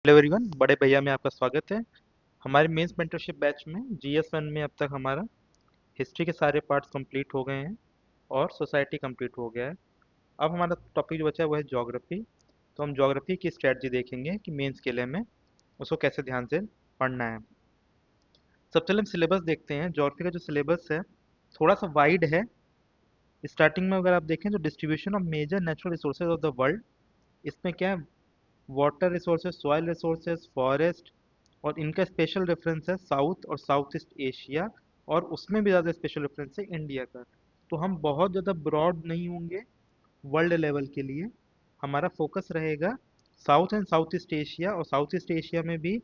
Hello everyone, बड़े भैया में आपका स्वागत है। हमारे मेंस मेंटरशिप बैच में GS1 में अब तक हमारा हिस्ट्री के सारे पार्ट्स कंप्लीट हो गए हैं और सोसाइटी कंप्लीट हो गया है। अब हमारा टॉपिक जो बचा है वो है ज्योग्राफी। तो हम ज्योग्राफी की स्ट्रेटजी देखेंगे कि मेंस के लिए में उसको कैसे ध्यान से पढ़ना है। सबसे पहले हम सिलेबस देखते हैं। ज्योग्राफी का जो सिलेबस है थोड़ा सा वाइड है। स्टार्टिंग में अगर आप देखें तो distribution of major natural resources of the world, इसमें क्या है, water resources, soil resources, forest, और इनका स्पेशल रेफरेंस है साउथ और साउथ ईस्ट एशिया, और उसमें भी ज़्यादा स्पेशल रेफरेंस है इंडिया का। तो हम बहुत ज़्यादा ब्रॉड नहीं होंगे वर्ल्ड लेवल के लिए। हमारा फोकस रहेगा south and south east Asia, और साउथ ईस्ट एशिया में भी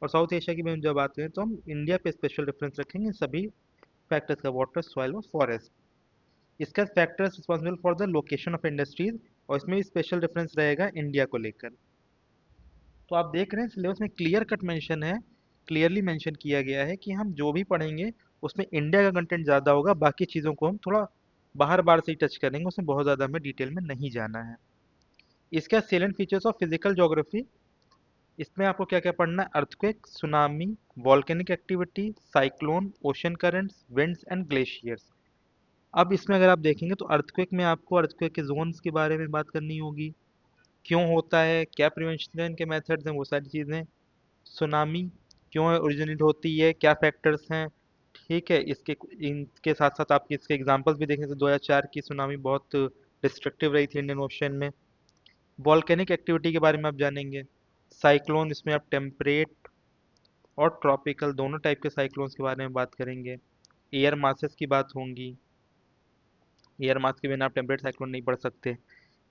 और साउथ एशिया की भी हम जब बात करें तो हम इंडिया पे स्पेशल रेफरेंस रखेंगे सभी फैक्टर्स का, वाटर, सॉइल और फॉरेस्ट। इसका factors responsible for the location of industries, और इसमें भी स्पेशल रेफरेंस रहेगा इंडिया को लेकर। तो आप देख रहे हैं सिलेबस में क्लियर कट मेंशन है, क्लियरली मेंशन किया गया है कि हम जो भी पढ़ेंगे उसमें इंडिया का कंटेंट ज़्यादा होगा, बाकी चीज़ों को हम थोड़ा बाहर बाहर से ही टच करेंगे, उसमें बहुत ज़्यादा हमें डिटेल में नहीं जाना है। इसका salient features of physical geography, इसमें आपको क्या क्या पढ़ना है: earthquake, tsunami, volcanic activity, cyclone, ocean currents, winds and glaciers. अब इसमें अगर आप देखेंगे तो अर्थक्वेक में आपको अर्थक्वेक के जोन्स के बारे में बात करनी होगी, क्यों होता है, क्या प्रिवेंशन के मेथड्स हैं, वो सारी चीज़ें। सुनामी क्यों ओरिजिनेट होती है, क्या फैक्टर्स हैं, ठीक है। इसके इनके साथ साथ आप इसके एग्जांपल्स भी देखें तो 2004 की सुनामी बहुत डिस्ट्रक्टिव रही थी इंडियन ओशन में। वॉल्केनिक एक्टिविटी के बारे में आप जानेंगे। साइक्लोन, इसमें आप टेम्परेट और ट्रॉपिकल दोनों टाइप के साइक्लोन्स के बारे में बात करेंगे। एयर मासेस की बात होंगी, एयर मास के बिना आप टेम्परेट साइक्लोन नहीं पढ़ सकते।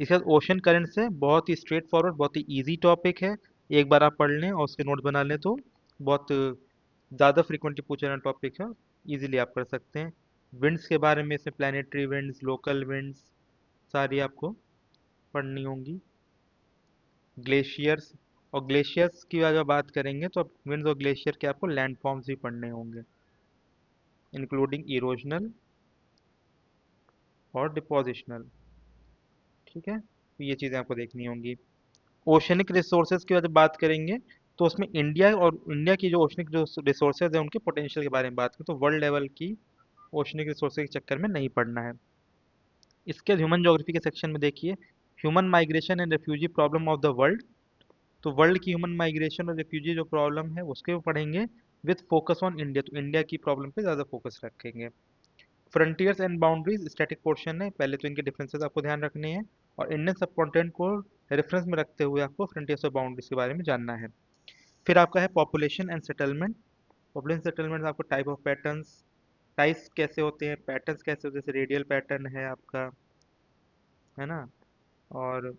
इसके बाद ओशन करंट से बहुत ही स्ट्रेट फॉरवर्ड, बहुत ही इजी टॉपिक है। एक बार आप पढ़ लें और उसके नोट बना लें तो बहुत ज़्यादा फ्रीक्वेंटली पूछा जाना टॉपिक है, इजीली आप कर सकते हैं। विंड्स के बारे में इसमें प्लानिटरी विंड्स, लोकल विंड्स सारी आपको पढ़नी होंगी। ग्लेशियर्स, और ग्लेशियर्स की अगर बात करेंगे तो विंड्स और ग्लेशियर के आपको लैंड फॉर्म्स भी पढ़ने होंगे, इंक्लूडिंग इरोजनल और डिपोजिशनल, ठीक है। तो ये चीज़ें आपको देखनी होंगी। ओशनिक रिसोर्सेज की जब बात करेंगे तो उसमें इंडिया की जो ओशनिक जो रिसोर्सेज है उनके पोटेंशियल के बारे में बात करें तो वर्ल्ड लेवल की ओशनिक रिसोर्सेज के चक्कर में नहीं पड़ना है। इसके ह्यूमन ज्योग्राफी के सेक्शन में देखिए, human migration and refugee problem of the world. तो वर्ल्ड की ह्यूमन माइग्रेशन और रेफ्यूजी जो प्रॉब्लम है उसके भी पढ़ेंगे, विथ फोकस ऑन इंडिया, तो इंडिया की प्रॉब्लम पे ज़्यादा फोकस रखेंगे। Frontiers and boundaries static portion है, पहले तो इनके डिफरेंसेस आपको ध्यान रखने हैं, और इंडियन सब कॉन्टिनेंट को रेफरेंस में रखते हुए आपको फ्रंटियर्स और बाउंड्रीज के बारे में जानना है। फिर आपका है population and settlement. Population settlement आपको टाइप ऑफ पैटर्न्स, टाइप्स कैसे होते हैं, पैटर्न्स कैसे होते हैं, जैसे रेडियल पैटर्न है आपका, है ना, और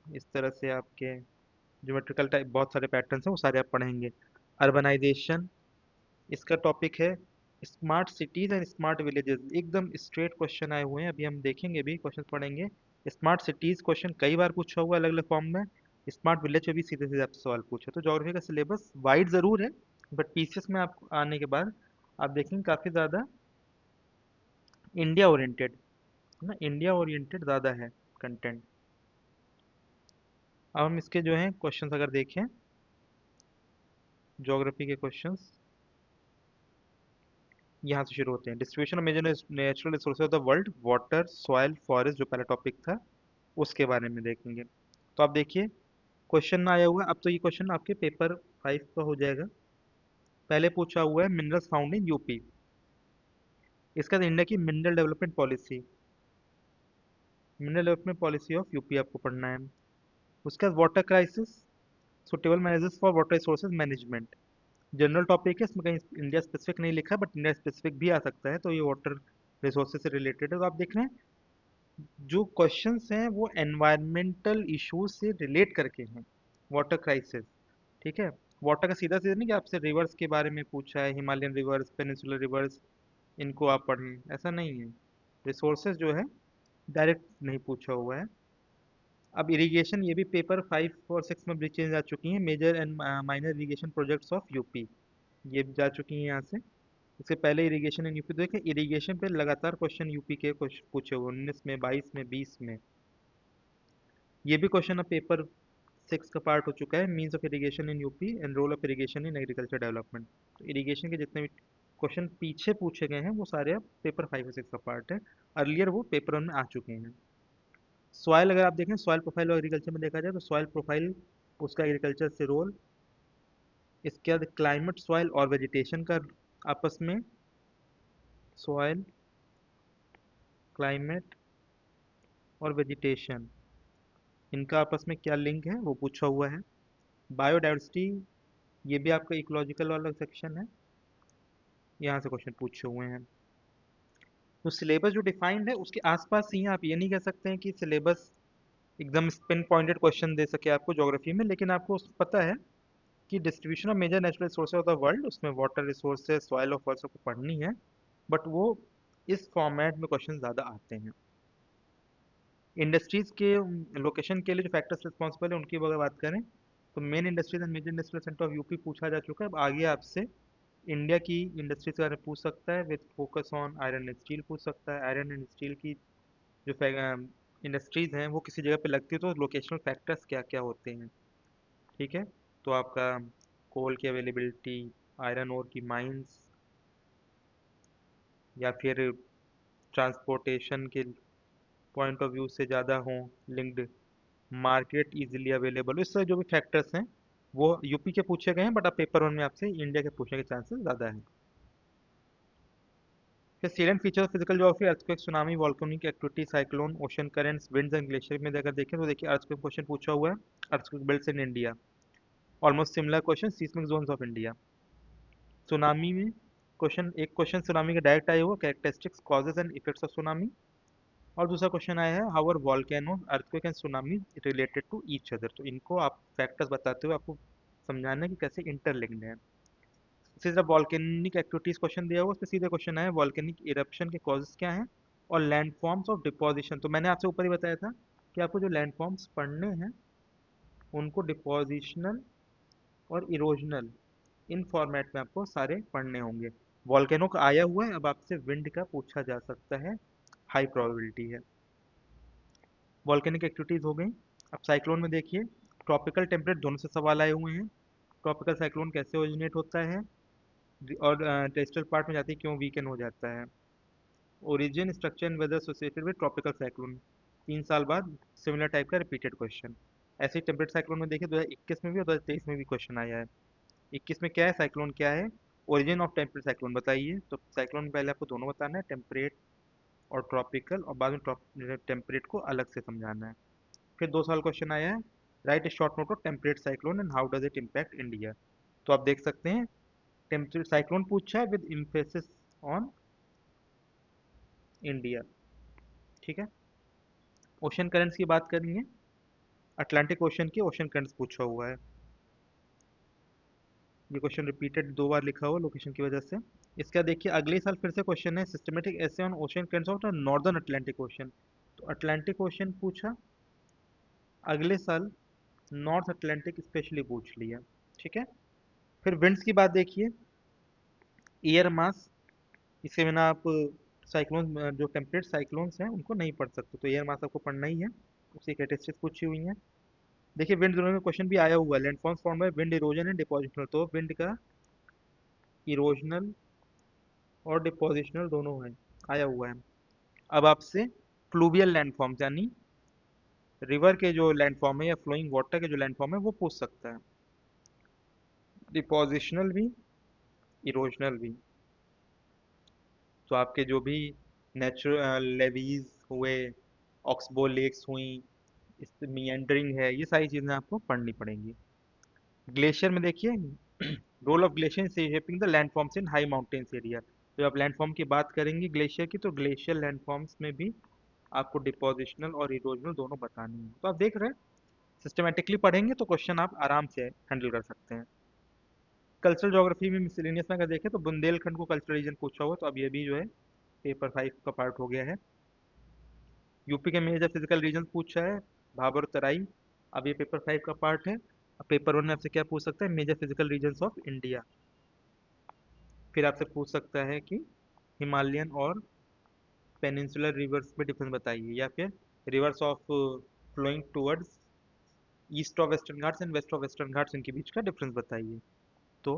इस तरह से आपके ज्योमेट्रिकल टाइप बहुत सारे पैटर्न्स हैं, वो सारे आप पढ़ेंगे। अर्बनाइजेशन, इसका टॉपिक है smart cities and smart villages, एकदम स्ट्रेट क्वेश्चन आए हुए हैं, अभी हम देखेंगे भी क्वेश्चन पढ़ेंगे। स्मार्ट सिटीज क्वेश्चन कई बार पूछा हुआ अलग अलग फॉर्म में, स्मार्ट विलेज पे भी सीधे सीधे आपसे सवाल पूछा। तो ज्योग्राफी का सिलेबस वाइड ज़रूर है, बट पीसीएस में आप आने के बाद आप देखेंगे काफ़ी ज़्यादा इंडिया ओरिएंटेड, है ना, इंडिया ओरिएंटेड ज़्यादा है कंटेंट। अब हम इसके जो हैं क्वेश्चंस अगर देखें, ज्योग्राफी के क्वेश्चंस यहाँ से शुरू होते हैं। Distribution of major natural resources of the world, water, soil, forest जो पहला टॉपिक था उसके बारे में देखेंगे। तो आप देखिए क्वेश्चन आया हुआ है, अब तो ये क्वेश्चन आपके पेपर 5 का हो जाएगा। पहले पूछा हुआ है मिनरल्स फाउंड इन यूपी, इसका इंडिया की mineral development policy, mineral development policy of UP आपको पढ़ना है। उसके बाद water crisis, suitable manages for water resources management, general topic है, इसमें कहीं इंडिया स्पेसिफिक नहीं लिखा, बट इंडिया स्पेसिफिक भी आ सकता है, तो ये वाटर रिसोर्सेज से रिलेटेड है। तो आप देख रहे हैं जो क्वेश्चंस हैं वो एनवायरमेंटल इश्यूज से रिलेट करके हैं। वाटर क्राइसिस, ठीक है, वाटर का सीधा सीधा नहीं कि आपसे रिवर्स के बारे में पूछा है, हिमालयन रिवर्स, पेनिनसुलर रिवर्स, इनको आप पढ़ें, ऐसा नहीं है। रिसोर्सेज जो है डायरेक्ट नहीं पूछा हुआ है। अब इरिगेशन, ये भी पेपर 5 और 6 में भी चेंज आ चुकी हैं, major and minor irrigation projects of UP, ये भी जा चुकी हैं यहाँ से। इससे पहले इरिगेशन इन यूपी, देखें इरिगेशन पे लगातार क्वेश्चन यूपी के पूछे हुए 19 में, 22 में, 20 में। ये भी क्वेश्चन अब पेपर 6 का पार्ट हो चुका है, means of irrigation in UP and role of irrigation in agriculture development. तो इरिगेशन के जितने भी क्वेश्चन पीछे पूछे गए हैं वो सारे अब पेपर 5 और 6 का पार्ट है। अर्लियर वो पेपर 1 में आ चुके हैं। सॉइल अगर आप देखें, सॉइल प्रोफाइल और एग्रीकल्चर में देखा जाए तो सॉइल प्रोफाइल उसका एग्रीकल्चर से रोल, इसके बाद क्लाइमेट सॉइल और वेजिटेशन का आपस में, सॉइल क्लाइमेट और वेजिटेशन इनका आपस में क्या लिंक है वो पूछा हुआ है। बायोडाइवर्सिटी, ये भी आपका इकोलॉजिकल वाला सेक्शन है, यहाँ से क्वेश्चन पूछे हुए हैं। तो सिलेबस जो डिफाइंड है उसके आसपास ही है, आप ये नहीं कह सकते हैं कि सिलेबस एकदम पिन पॉइंटेड क्वेश्चन दे सके आपको ज्योग्राफी में, लेकिन आपको पता है कि distribution of major natural resources of the world, उसमें water resources, soil of earth को पढ़नी है, बट वो इस फॉर्मेट में क्वेश्चन ज़्यादा आते हैं। इंडस्ट्रीज के लोकेशन के लिए जो फैक्टर्स रिस्पॉन्सिबल है उनकी अगर बात करें तो main industries and major industrial centre of UP पूछा जा चुका है। अब आगे आपसे इंडिया की इंडस्ट्रीज के बारे में पूछ सकता है, with focus on iron and steel पूछ सकता है। आयरन एंड स्टील की जो इंडस्ट्रीज हैं वो किसी जगह पे लगती है तो लोकेशनल फैक्टर्स क्या क्या होते हैं, ठीक है। तो आपका कोल की अवेलेबिलिटी, आयरन ओर की माइंस, या फिर ट्रांसपोर्टेशन के पॉइंट ऑफ व्यू से ज़्यादा हों लिंक्ड, मार्केट इजीली अवेलेबल हो, इस तरह जो भी फैक्टर्स हैं वो यूपी के पूछे गए हैं, बट अब पेपर 1 में आपसे इंडिया के पूछने के चांसेस ज़्यादा हैं। फिर sealant feature physical geography, earthquake, tsunami, volcanic activity, cyclone, ocean currents, winds and glacier में अगर देखें तो देखिए अर्थक्वेक क्वेश्चन पूछा हुआ है, earthquake belts in India, almost similar question, seismic zones of India. Tsunami में क्वेश्चन, एक क्वेश्चन सुनामी का डायरेक्ट आया हुआ, characteristics, causes and effects of tsunami, और दूसरा क्वेश्चन आया है how are volcanoes, earthquake and tsunami related to each other. तो इनको आप फैक्टर्स बताते हुए आपको समझाना है कि कैसे इंटरलिंक्ड है। इसी तरह वॉल्केनिक एक्टिविटीज क्वेश्चन दिया हुआ, उसमें सीधे क्वेश्चन है वॉल्केनिक इरप्शन के कॉजेस क्या हैं और लैंड फॉर्म्स ऑफ डिपोजिशन। तो मैंने आपसे ऊपर ही बताया था कि आपको जो लैंड फॉर्म्स पढ़ने हैं उनको डिपोजिशनल और इरोजनल, इन फॉर्मेट में आपको सारे पढ़ने होंगे। वॉल्केनो का आया हुआ है, अब आपसे विंड का पूछा जा सकता है, हाई प्रोबेबिलिटी है। वॉल्केनिक एक्टिविटीज हो गई। अब साइक्लोन में देखिए, ट्रॉपिकल टेम्परेट दोनों से सवाल आए हुए हैं। ट्रॉपिकल साइक्लोन कैसे ओरिजिनेट होता है और टेस्टल पार्ट में जाते ही क्यों वीकन हो जाता है। Origin, structure and weather associated with tropical cyclone, 3 साल बाद सिमिलर टाइप का रिपीटेड क्वेश्चन। ऐसे ही टेम्परेट साइक्लोन में देखिए 2021 में भी और 2023 में भी क्वेश्चन आया है। 21 में क्या है, साइक्लोन क्या है, ओरिजिन ऑफ टेम्परेट साइक्लोन बताइए। तो साइक्लोन में पहले आपको दोनों बताना है, टेम्परेट और ट्रॉपिकल, और बाद में टेम्परेट को अलग से समझाना है। फिर 2 साल क्वेश्चन आया है, right A short note of temperate cyclone and how does it impact India. तो आप देख सकते हैं टेम्परेट साइक्लोन पूछा है विद इम्फेसिस ऑन इंडिया, ठीक है। ओशन करंट्स की बात करेंगे, अटलांटिक ओशन की ओशन करंट्स पूछा हुआ है। ये क्वेश्चन रिपीटेड 2 बार लिखा हुआ लोकेशन की वजह से। इसका देखिए अगले साल फिर से क्वेश्चन है, सिस्टमेटिक ऐसे on ocean currents of the northern Atlantic ocean. तो अटलांटिक ओशन पूछा, अगले साल नॉर्थ अटलांटिक स्पेशली पूछ लिया, ठीक है। फिर विंड्स की बात देखिए, एयर मास, इसके बिना आप साइक्लोन, जो टेम्परेट साइक्लोन्स हैं उनको नहीं पढ़ सकते, तो एयर मास आपको पढ़ना ही है। उसकी कैरेक्टरिस्टिक्स पूछी हुई हैं। देखिए विंड जोन में क्वेश्चन भी आया हुआ है, landforms form by wind erosion and depositional. तो विंड का इरोजनल और डिपोजिशनल दोनों है, आया हुआ है। अब आपसे फ्लूवियल लैंडफॉर्म्स यानी रिवर के जो लैंडफॉर्म है या फ्लोइंग वाटर के जो लैंडफॉर्म है वो पूछ सकता है, डिपोजिशनल भी, इरोजनल भी। तो आपके जो भी नेचुरल लेवीज हुए, ऑक्सबो लेक्स हुई, इस मियंडरिंग है, ये सारी चीज़ें आपको पढ़नी पड़ेंगी। ग्लेशियर में देखिए, role of glacier in shaping the landforms in high mountains area. तो आप लैंडफॉर्म की बात करेंगे ग्लेशियर की, तो ग्लेशियर लैंडफॉर्म्स में भी आपको डिपोजिशनल और इरोजनल दोनों बतानी है। तो आप देख रहे हैं सिस्टमेटिकली पढ़ेंगे तो क्वेश्चन आप आराम से हैंडल कर सकते हैं। कल्चरल ज्योग्राफी में मिसलेनियस में अगर देखें तो बुंदेलखंड को कल्चरल रीजन पूछा हुआ, तो अब ये भी जो है पेपर 5 का पार्ट हो गया है। यूपी के मेजर फिजिकल रीजन पूछा है, भाबर और तराई, अब ये पेपर 5 का पार्ट है। अब पेपर 1 में आपसे क्या पूछ सकता है, major physical regions of India. फिर आपसे पूछ सकता है कि हिमालयन और पेनिनसुलर रिवर्स में डिफरेंस बताइए, या फिर rivers of flowing towards east of Western Ghats and west of Western Ghats, इनके बीच का डिफरेंस बताइए। तो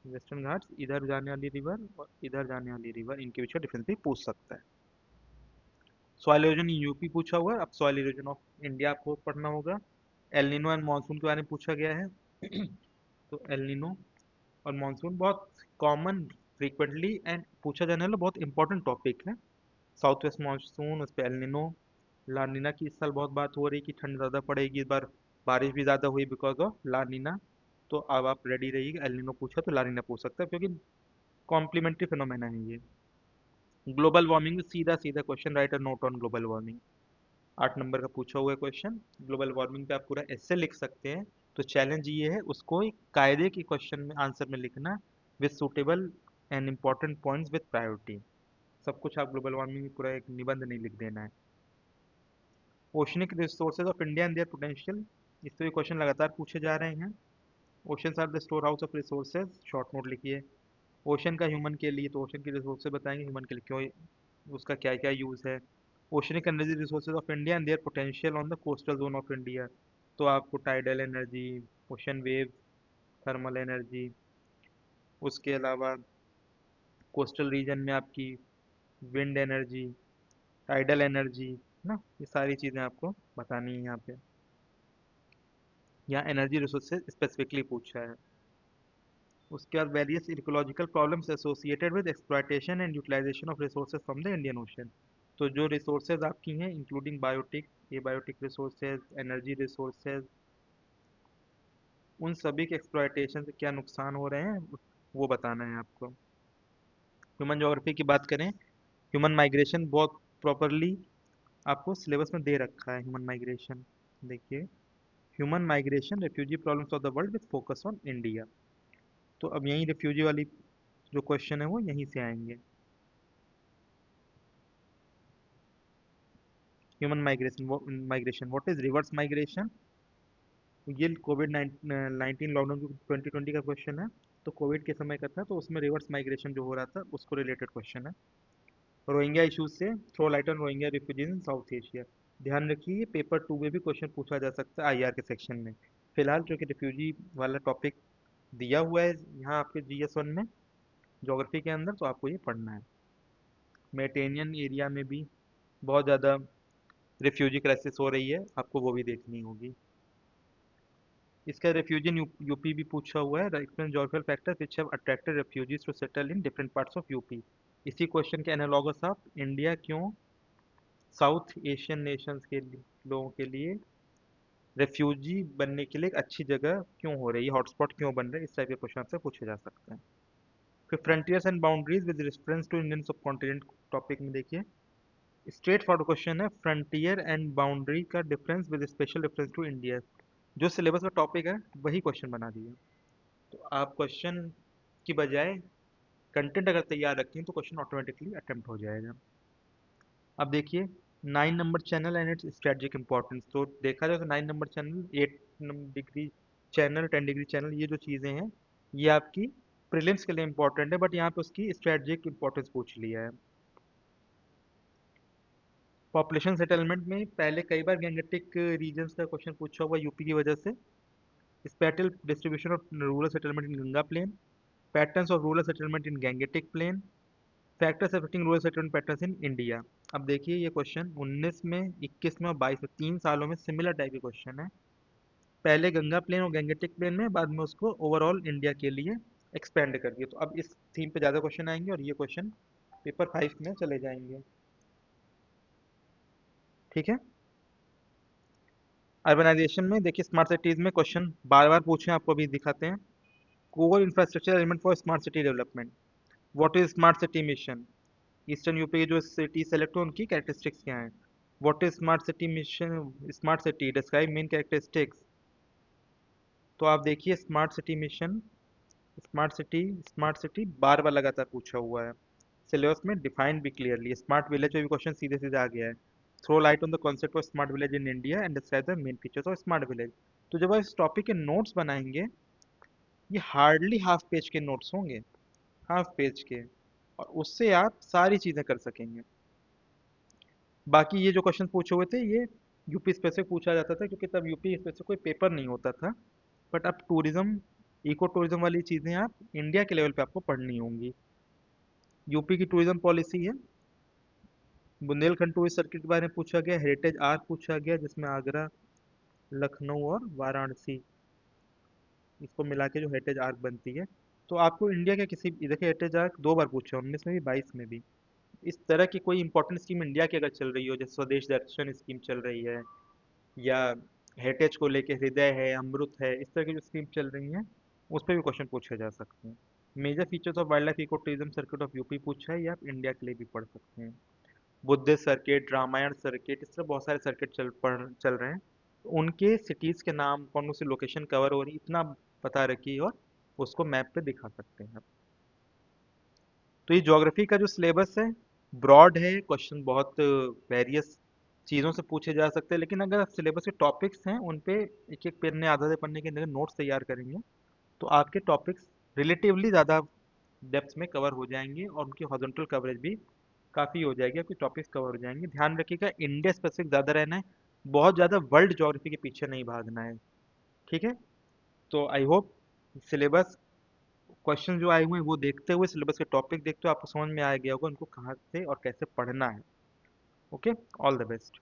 वेस्टर्न घाट्स, इधर जाने वाली रिवर और इधर जाने वाली रिवर, इनके बीच का डिफरेंस भी पूछ सकता है। सॉइल इरोजन यूपी पूछा हुआ है, अब सॉइल इरोजन ऑफ इंडिया आपको पढ़ना होगा। एल नीनो एंड मानसून के बारे में पूछा गया है। तो एल नीनो और मानसून बहुत कॉमन, फ्रीक्वेंटली एंड पूछा जाने वाला बहुत इंपॉर्टेंट टॉपिक है। साउथ वेस्ट मानसून, उस पर एल नीनो। ला नीना की इस साल बहुत बात हो रही कि ठंड ज़्यादा पड़ेगी इस बार, बारिश भी ज़्यादा हुई बिकॉज ऑफ ला नीना। तो अब आप रेडी रहिएगा, एल नीनो पूछा तो ला नीना पूछ सकता है, क्योंकि कॉम्प्लीमेंट्री फिनोमेना है ये। ग्लोबल वार्मिंग में सीधा सीधा question, right a note on global warming. 8 number का पूछा हुआ है क्वेश्चन। ग्लोबल वार्मिंग पे आप पूरा ऐसे लिख सकते हैं। तो चैलेंज ये है उसको एक कायदे के क्वेश्चन में आंसर में लिखना, with suitable and important points with priority. सब कुछ आप ग्लोबल वार्मिंग में पूरा एक निबंध नहीं लिख देना है। Oceanic resources of India and their potential, इस पे क्वेश्चन लगातार पूछे जा रहे हैं। Oceans are the storehouse of resources, short note लिखिए। ओशन का ह्यूमन के लिए, तो ओशन की रिसोर्सेज बताएंगे ह्यूमन के लिए क्यों, उसका क्या क्या यूज़ है। Oceanic energy resources of India and their potential on the coastal zone of India, तो आपको tidal energy, ocean wave, thermal energy, उसके अलावा कोस्टल रीजन में आपकी विंड एनर्जी, टाइडल एनर्जी ना, ये सारी चीज़ें आपको बतानी है यहाँ पे। यहाँ एनर्जी रिसोर्सेज स्पेसिफिकली पूछा है। उसके बाद various ecological problems associated with exploitation and utilisation of resources from the Indian Ocean, तो जो रिसोर्सेज आपकी हैं including biotic, abiotic resources, energy resources, उन सभी के एक्सप्लॉयटेशन से क्या नुकसान हो रहे हैं वो बताना है आपको। ह्यूमन ज्योग्राफी की बात करें, ह्यूमन माइग्रेशन बहुत प्रॉपरली आपको सिलेबस में दे रखा है। ह्यूमन माइग्रेशन देखिए, human migration refugee problems of the world with focus on India, तो अब यही रेफ्यूजी वाली जो क्वेश्चन है वो यहीं से आएंगे। Human migration, migration what is reverse migration, ये कोविड 19 लॉकडाउन 2020 का क्वेश्चन है। तो कोविड के समय का था, तो उसमें रिवर्स माइग्रेशन जो हो रहा था उसको रिलेटेड क्वेश्चन है। रोहिंग्या इशूज से throw light on Rohingya refugees in South Asia, ध्यान रखिए पेपर 2 में भी क्वेश्चन पूछा जा सकता है आईआर के सेक्शन में। फिलहाल जो कि रिफ्यूजी वाला टॉपिक दिया हुआ है यहाँ आपके GS1 में, ज्योग्राफी के अंदर, तो आपको ये पढ़ना है। मेडिटेरेनियन एरिया में भी बहुत ज़्यादा रिफ्यूजी क्राइसिस हो रही है, आपको वो भी देखनी होगी। इसका रेफ्यूजी यूपी भी पूछा हुआ है, explain geographical factors which have attracted refugees to settle in different parts of UP. इसी क्वेश्चन के एनालॉगस आप, इंडिया क्यों साउथ एशियन नेशंस के लोगों के लिए रेफ्यूजी बनने के लिए एक अच्छी जगह क्यों हो रही है, हॉटस्पॉट क्यों बन रहे हैं, इस टाइप के क्वेश्चन आपसे पूछे जा सकते हैं। फिर frontiers and boundaries with reference to Indian subcontinent topic में देखिए, स्ट्रेट फॉरवर्ड क्वेश्चन है, फ्रंटियर एंड बाउंड्री का difference with special reference to India, जो सिलेबस का टॉपिक है वही क्वेश्चन बना दिया। तो आप क्वेश्चन की बजाय कंटेंट अगर तैयार रखें तो क्वेश्चन ऑटोमेटिकली अटेम्प्ट हो जाएगा। अब देखिए 9 number channel and it's strategic importance, तो देखा जाए तो 9 number channel, 8 degree channel, 10 degree channel, ये जो चीज़ें हैं ये आपकी प्रीलिम्स के लिए इंपॉर्टेंट है, बट यहाँ पे उसकी स्ट्रेटजिक इंपॉर्टेंस पूछ लिया है। पॉपुलेशन सेटलमेंट में पहले कई बार गैंगेटिक रीजन्स का क्वेश्चन पूछा हुआ यूपी की वजह से। Spatial distribution of rural settlement in Ganga plain, patterns of rural settlement in Gangetic plain, factors affecting rural settlement patterns in India. अब देखिए ये क्वेश्चन 19 में, 21 में और 22 में, 3 सालों में सिमिलर टाइप के क्वेश्चन है। पहले गंगा प्लेन और गैंगेटिक प्लेन में, बाद में उसको ओवरऑल इंडिया के लिए एक्सपेंड कर दिया। तो अब इस थीम पे ज़्यादा क्वेश्चन आएंगे और ये क्वेश्चन पेपर 5 में चले जाएंगे। ठीक है। अर्बनाइजेशन में देखिए, स्मार्ट सिटीज़ में क्वेश्चन बार बार पूछे, आपको अभी दिखाते हैं। Core infrastructure element for smart city development, what is smart city mission, eastern UP की जो सिटी सेलेक्ट हो उनकी कैरेक्टरिस्टिक्स क्या हैं। What is smart city mission, smart city describe main characteristics. तो आप देखिए smart city mission, smart city बार बार लगातार पूछा हुआ है। सिलेबस में डिफाइंड भी क्लियरली, स्मार्ट विलेज में भी क्वेश्चन सीधे सीधे आ गया है। Throw light on the concept of smart village in India and describe the main features of smart village. तो जब आप इस टॉपिक के नोट्स बनाएंगे, ये हार्डली हाफ पेज के नोट्स होंगे, हाफ पेज के, और उससे आप सारी चीज़ें कर सकेंगे। बाकी ये जो क्वेश्चन पूछे हुए थे ये यूपी स्पेसिफिक पूछा जाता था, क्योंकि तब यूपी स्पेसिफिक कोई पेपर नहीं होता था। बट अब टूरिज्म, इको टूरिज्म वाली चीज़ें आप इंडिया के लेवल पे आपको पढ़नी होंगी। यूपी की टूरिज्म पॉलिसी है, बुंदेलखंड टूरिस्ट सर्किट के बारे में पूछा गया, हेरिटेज आर्क पूछा गया जिसमें आगरा, लखनऊ और वाराणसी, इसको मिला के जो हेरिटेज आर्क बनती है। तो आपको इंडिया के किसी, देखिए हेरिटेज आर्क 2 बार पूछा, 19 में भी 22 में भी। इस तरह की कोई इंपॉर्टेंट स्कीम इंडिया की अगर चल रही हो, जैसे स्वदेश दर्शन स्कीम चल रही है, या हेरिटेज को लेके हृदय है, अमृत है, इस तरह की जो स्कीम चल रही हैं, उस पर भी क्वेश्चन पूछे जा सकते हैं। Major features of wildlife ecotourism circuit of UP पूछा है, या आप इंडिया के लिए भी पढ़ सकते हैं। बुद्धिस्ट सर्किट, रामायण सर्किट, इस तरह बहुत सारे सर्किट चल रहे हैं। तो उनके सिटीज़ के नाम, कौन कौन सी लोकेशन कवर हो रही, इतना बता रखिए, और उसको मैप पे दिखा सकते हैं आप। तो ये ज्योग्राफी का जो सिलेबस है, ब्रॉड है, क्वेश्चन बहुत वेरियस चीज़ों से पूछे जा सकते हैं, लेकिन अगर आप सिलेबस के टॉपिक्स हैं उन पे एक एक पन्ने, आधे आधे पन्ने के अंदर नोट्स तैयार करेंगे, तो आपके टॉपिक्स रिलेटिवली ज़्यादा डेप्थ में कवर हो जाएंगे, और उनकी हॉरिजॉन्टल कवरेज भी काफ़ी हो जाएगी, आपके टॉपिक्स कवर हो जाएंगे। ध्यान रखिएगा, इंडिया स्पेसिफिक ज़्यादा रहना है, बहुत ज़्यादा वर्ल्ड ज्योग्राफी के पीछे नहीं भागना है। ठीक है, तो आई होप सिलेबस, क्वेश्चन जो आए हुए हैं वो देखते हुए, सिलेबस के टॉपिक देखते हुए आपको समझ में आ गया होगा उनको कहाँ से और कैसे पढ़ना है। Okay, all the best.